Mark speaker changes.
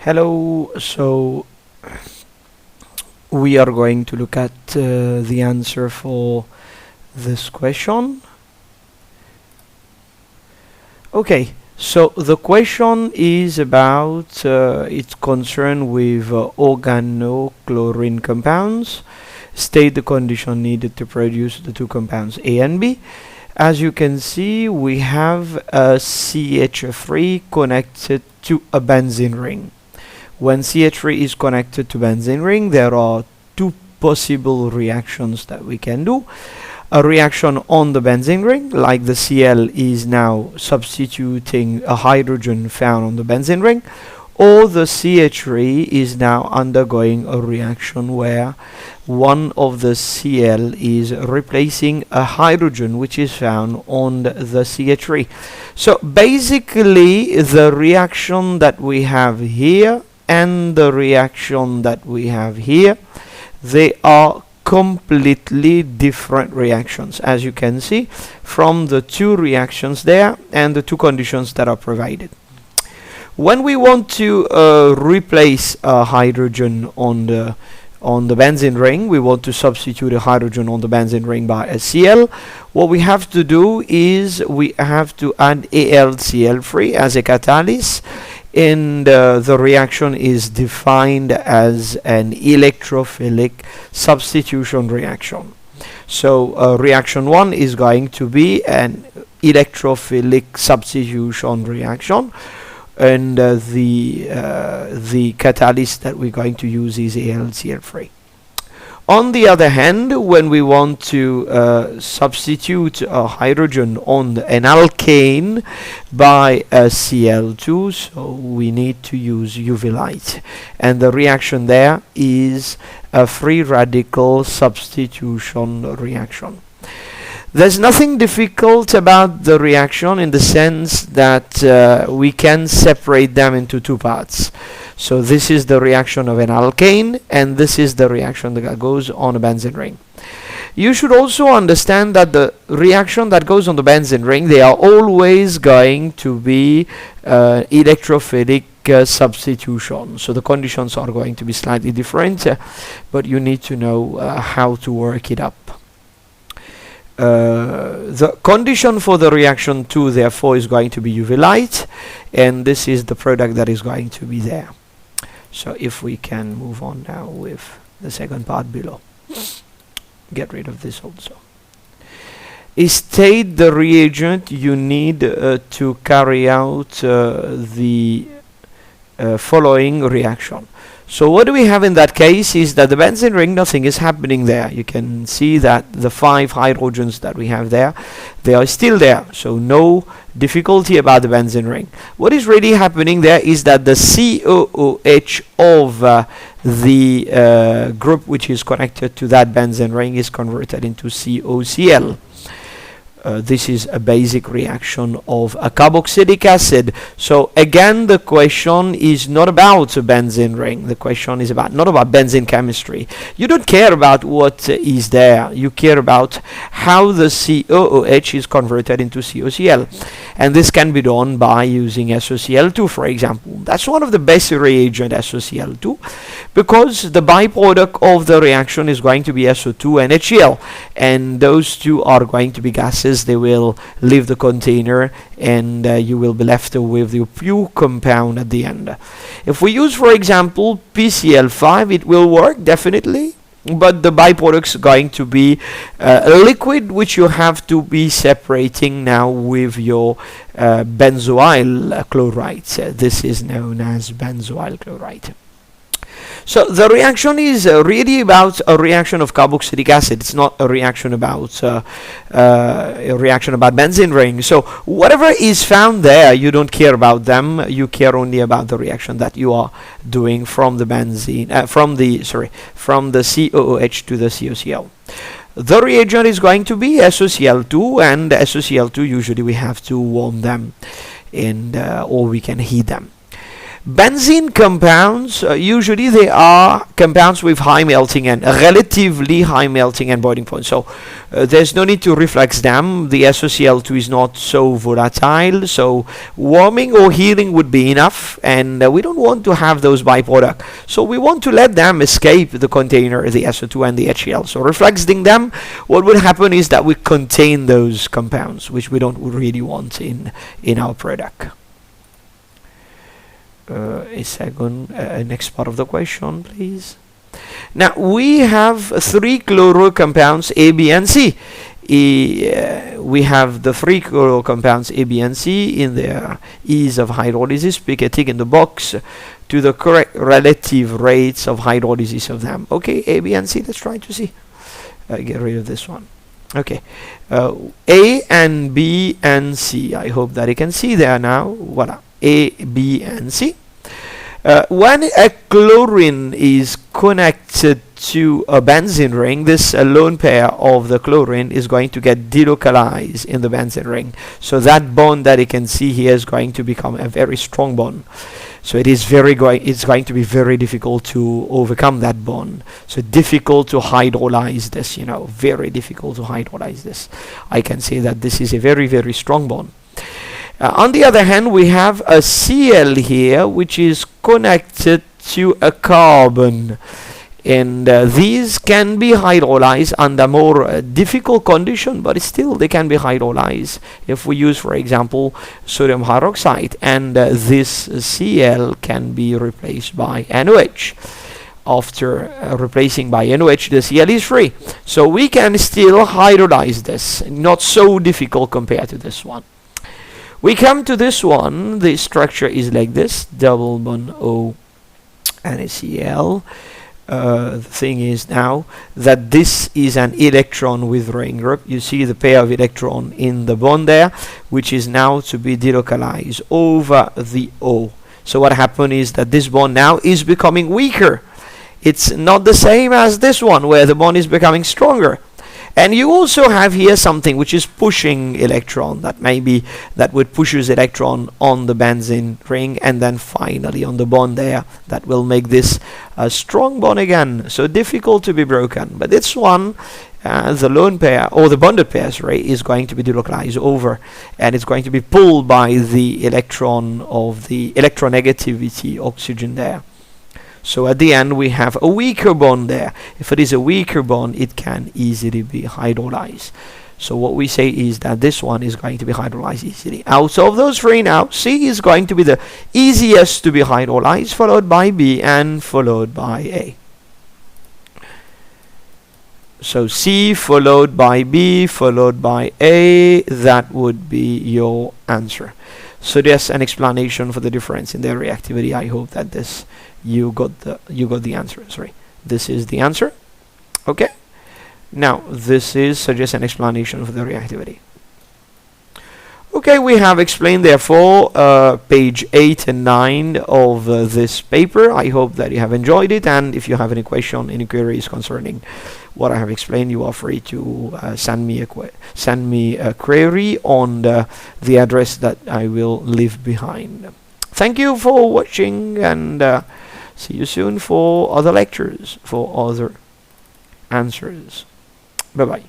Speaker 1: Hello, so we are going to look at the answer for this question. Okay, so the question is about it's concerned with organochlorine compounds. State the condition needed to produce the two compounds A and B. As you can see, we have a CH3 connected to a benzene ring. When CH3 is connected to benzene ring, there are two possible reactions that we can do. A reaction on the benzene ring, like the Cl is now substituting a hydrogen found on the benzene ring, or the CH3 is now undergoing a reaction where one of the Cl is replacing a hydrogen which is found on the CH3. So basically the reaction that we have here and the reaction that we have here, they are completely different reactions, as you can see from the two reactions there and the two conditions that are provided. When we want to replace a hydrogen on the benzene ring, we want to substitute a hydrogen on the benzene ring by a Cl. What we have to do is we have to add AlCl3 as a catalyst, and the reaction is defined as an electrophilic substitution reaction. So reaction 1 is going to be an electrophilic substitution reaction, and the catalyst that we're going to use is AlCl3. On the other hand, when we want to substitute a hydrogen on an alkane by a Cl2, so we need to use UV light, and the reaction there is a free radical substitution reaction. There's nothing difficult about the reaction in the sense that we can separate them into two parts. So this is the reaction of an alkane, and this is the reaction that goes on a benzene ring. You should also understand that the reaction that goes on the benzene ring, they are always going to be electrophilic substitution. So the conditions are going to be slightly different, but you need to know how to work it up. The condition for the reaction 2 therefore is going to be UV light, and this is the product that is going to be there. So if we can move on now with the second part below. Get rid of this also. State the reagent you need to carry out the following reaction. So what do we have in that case is that the benzene ring, nothing is happening there. You can see that the 5 hydrogens that we have there, they are still there. So no difficulty about the benzene ring. What is really happening there is that the COOH of the group which is connected to that benzene ring is converted into COCl. This is a basic reaction of a carboxylic acid. So again, the question is not about a benzene ring. The question is not about benzene chemistry. You don't care about what is there. You care about how the COOH is converted into COCl. And this can be done by using SOCl2, for example. That's one of the best reagents, SOCl2, because the byproduct of the reaction is going to be SO2 and HCl. And those two are going to be gases. They will leave the container, and you will be left with the pure compound at the end. If we use, for example, PCl5, it will work definitely, but the byproduct is going to be a liquid which you have to be separating now with your benzoyl chloride. This is known as benzoyl chloride. So the reaction is really about a reaction of carboxylic acid. It's not a reaction about benzene ring. So whatever is found there, you don't care about them. You care only about the reaction that you are doing from the benzene, from the COOH to the COCl. The reagent is going to be SOCl2, and SOCl2 usually we have to warm them, and or we can heat them. Benzene compounds, usually they are compounds with high melting and relatively high melting and boiling point. So there's no need to reflex them. The SOCl2 is not so volatile, so warming or heating would be enough, and we don't want to have those byproducts. So we want to let them escape the container, the SO2 and the HCl. So reflexing them, what would happen is that we contain those compounds, which we don't really want in our product. A second, next part of the question, please. Now we have 3 chloro compounds A, B, and C. We have the 3 chloro compounds A, B, and C in their ease of hydrolysis. Pick a tick in the box to the correct relative rates of hydrolysis of them. Okay, A, B, and C. Let's try to see. Get rid of this one. Okay, A and B and C. I hope that you can see there now. Voila. A, B, and C. When a chlorine is connected to a benzene ring, this lone pair of the chlorine is going to get delocalized in the benzene ring. So that bond that you can see here is going to become a very strong bond. So it's going to be very difficult to overcome that bond. So difficult to hydrolyze this, very difficult to hydrolyze this. I can say that this is a very, very strong bond. On the other hand, we have a Cl here, which is connected to a carbon. And these can be hydrolyzed under more difficult condition, but still they can be hydrolyzed if we use, for example, sodium hydroxide, and this Cl can be replaced by NOH. After replacing by NOH, the Cl is free, so we can still hydrolyze this. Not so difficult compared to this one. We come to this one. The structure is like this: double bond O and a Cl. The thing is now that this is an electron withdrawing group. You see the pair of electron in the bond there, which is now to be delocalized over the O. So what happened is that this bond now is becoming weaker. It's not the same as this one where the bond is becoming stronger. And you also have here something which is pushing electron. That would pushes electron on the benzene ring, and then finally on the bond there, that will make this a strong bond again. So difficult to be broken. But this one, the lone pair, or the bonded pair, is going to be delocalized over, and it's going to be pulled by the electron of the electronegativity oxygen there. So at the end we have a weaker bond there. If it is a weaker bond, it can easily be hydrolyzed. So what we say is that this one is going to be hydrolyzed easily. Out of those 3 now, C is going to be the easiest to be hydrolyzed, followed by B, and followed by A. So C followed by B followed by A, that would be your answer. So there's an explanation for the difference in their reactivity. I hope that you got the answer. Sorry, this is the answer. Okay, now this is just an explanation for the reactivity. Okay, we have explained therefore page 8 and 9 of this paper. I hope that you have enjoyed it, and if you have any question, any queries concerning what I have explained, you are free to send me a query on the address that I will leave behind. Thank you for watching, and see you soon for other lectures, for other answers. Bye bye.